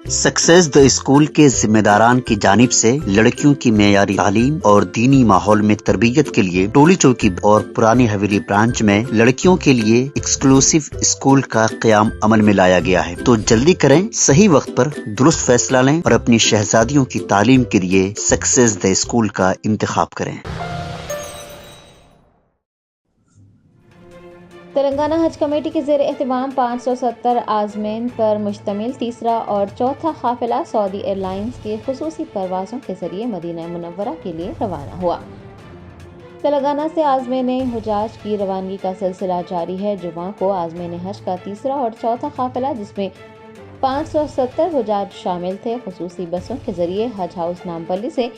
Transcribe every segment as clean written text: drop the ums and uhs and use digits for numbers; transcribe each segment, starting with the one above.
Success the school के जिम्मेदारान की जानिब से लड़कियों की मेयारी तालीम और दीनी माहौल में तरबियत के लिए टोली चौकी और पुरानी हवेली ब्रांच में लड़कियों के लिए एक्सक्लूसिव स्कूल का क़याम अमल में लाया गया है। तो जल्दी करें, सही वक्त पर दुरुस्त फैसला लें और अपनी शहजादियों की तालीम के लिए सक्सेस द स्कूल का इंतखाब करें। तेलंगाना हज कमेटी के ज़ेर एहतमाम 570 आज़मीन पर मुश्तमिल तीसरा और चौथा काफ़िला सऊदी एयरलाइंस की खुसूसी परवाज़ों के ज़रिए मदीना मुनव्वरा के लिए रवाना हुआ। तेलंगाना से आज़मीन हुजाज की रवानगी का सिलसिला जारी है। जुमा को आज़मीन हज का तीसरा और चौथा काफ़िला, जिसमें 570 हुजाज शामिल थे, खुसूसी बसों के ज़रिए हज हाउस नामपल्ली से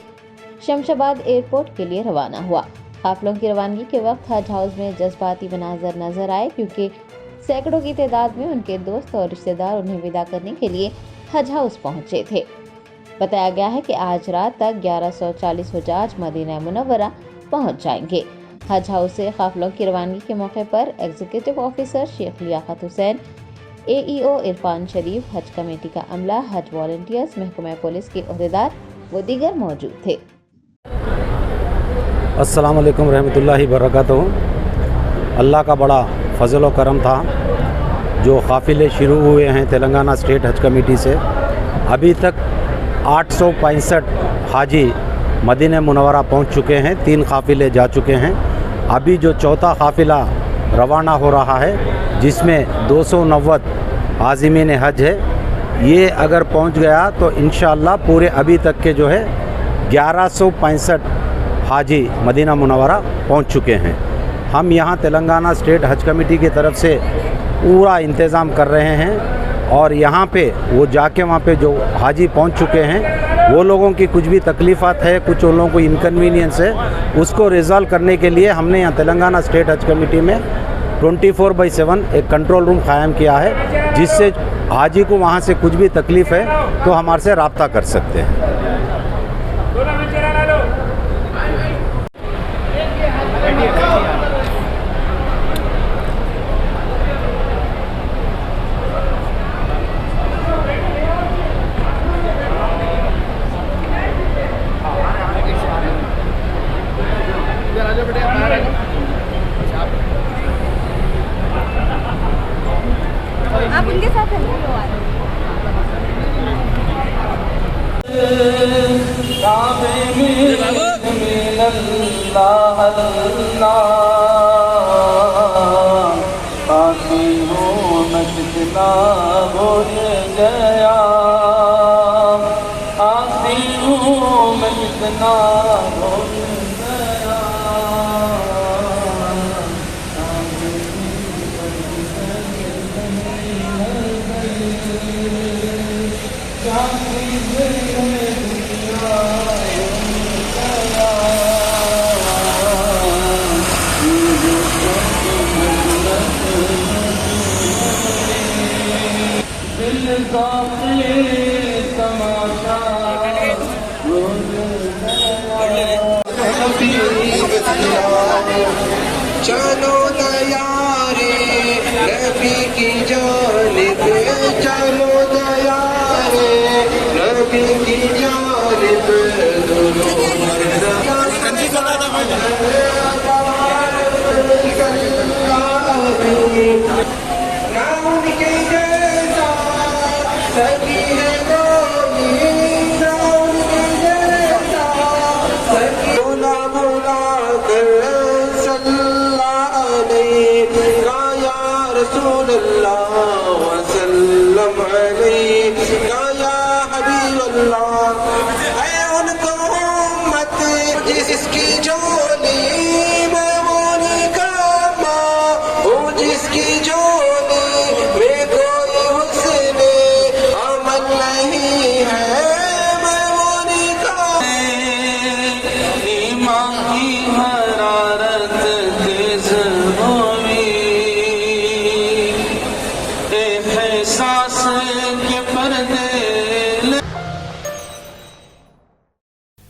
शमशाबाद एयरपोर्ट के लिए रवाना हुआ। काफिलों की रवानगी के वक्त हज हाउस में जज्बाती मनाजर नजर आए, क्योंकि सैकड़ों की तादाद में उनके दोस्त और रिश्तेदार उन्हें विदा करने के लिए हज हाउस पहुंचे थे। बताया गया है कि आज रात तक 1140 हुजाज मदीना मुनव्वरा पहुंच जाएंगे। हज हाउस से काफिलों की रवानगी के मौके पर executive officer Sheikh Liaquat Hussain, AEO Irfan Sharif, Haj committee का अमला, हज वॉलंटियर्स, महकमा पुलिस के ओहदेदार व दीगर मौजूद थे। अस्सलाम वालेकुम रहमतुल्लाहि बरकातहू। अल्लाह का बड़ा फजल व करम था जो काफ़िले शुरू हुए हैं तेलंगाना स्टेट हज कमेटी से। अभी तक 865 हाजी मदीना मुनव्वरा पहुंच चुके हैं, 3 काफ़िले जा चुके हैं। अभी जो चौथा काफ़िला रवाना हो रहा है, जिसमें 290 आज़मीन हज है, ये अगर पहुंच गया तो इंशाअल्लाह पूरे अभी तक के जो है 1165 हाजी मदीना मुनव्वरा पहुंच चुके हैं। हम यहाँ तेलंगाना स्टेट हज कमेटी की तरफ से पूरा इंतज़ाम कर रहे हैं और यहाँ पे वो जाके वहाँ पे जो हाजी पहुंच चुके हैं वो लोगों की कुछ भी तकलीफ़ात है, कुछ उन लोगों को इनकन्वीनियंस है, उसको रिज़ॉल्व करने के लिए हमने यहाँ तेलंगाना स्टेट हज कमेटी में 24/7 एक कंट्रोल रूम क़ायम किया है, जिससे हाजी को वहाँ से कुछ भी तकलीफ़ है तो हमारे से रब्ता कर सकते हैं। आप उनके साथ चलो तैयारी नबी की जानिब, चलो तैयारी नबी की जानिब, नाम के जैसा सभी है कोई, नाम के जैसा सभी बोला बोला कर रसूल अल्लाह वसल्लम अलैका या हबीब अल्लाह। है उनको उम्मत जिसकी झोली में मोनी का माँ हो, जिसकी झोली में कोई हुस्न अमल नहीं है, मैं मोनी का ईमान की हरारत तेज होगी,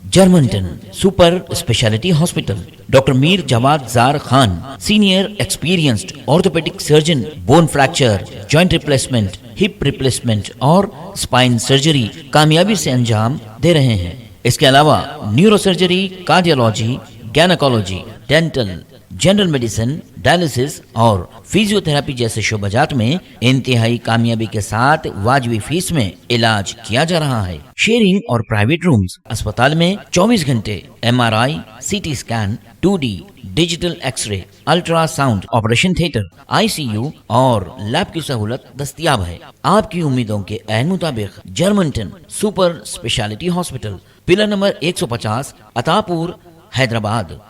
जर्मनटन super speciality hospital, doctor Mir Jawad Zar Khan, senior experienced orthopaedic surgeon, bone fracture, joint replacement, hip replacement और स्पाइन सर्जरी कामयाबी से अंजाम दे रहे हैं। इसके अलावा neuro surgery, cardiology, gynaecology, dental, general medicine, dialysis और फिजियोथेरेपी जैसे शोबाजात में इंतहाई कामयाबी के साथ वाजबी फीस में इलाज किया जा रहा है। शेयरिंग और प्राइवेट रूम्स। अस्पताल में 24 घंटे MRI, CT scan, 2D digital x-ray, ultrasound, operation theatre, ICU और लैब की सहूलत दस्तयाब है। आपकी उम्मीदों के ऐन मुताबिक Germanten super speciality hospital, pillar number 150, Attapur, Hyderabad.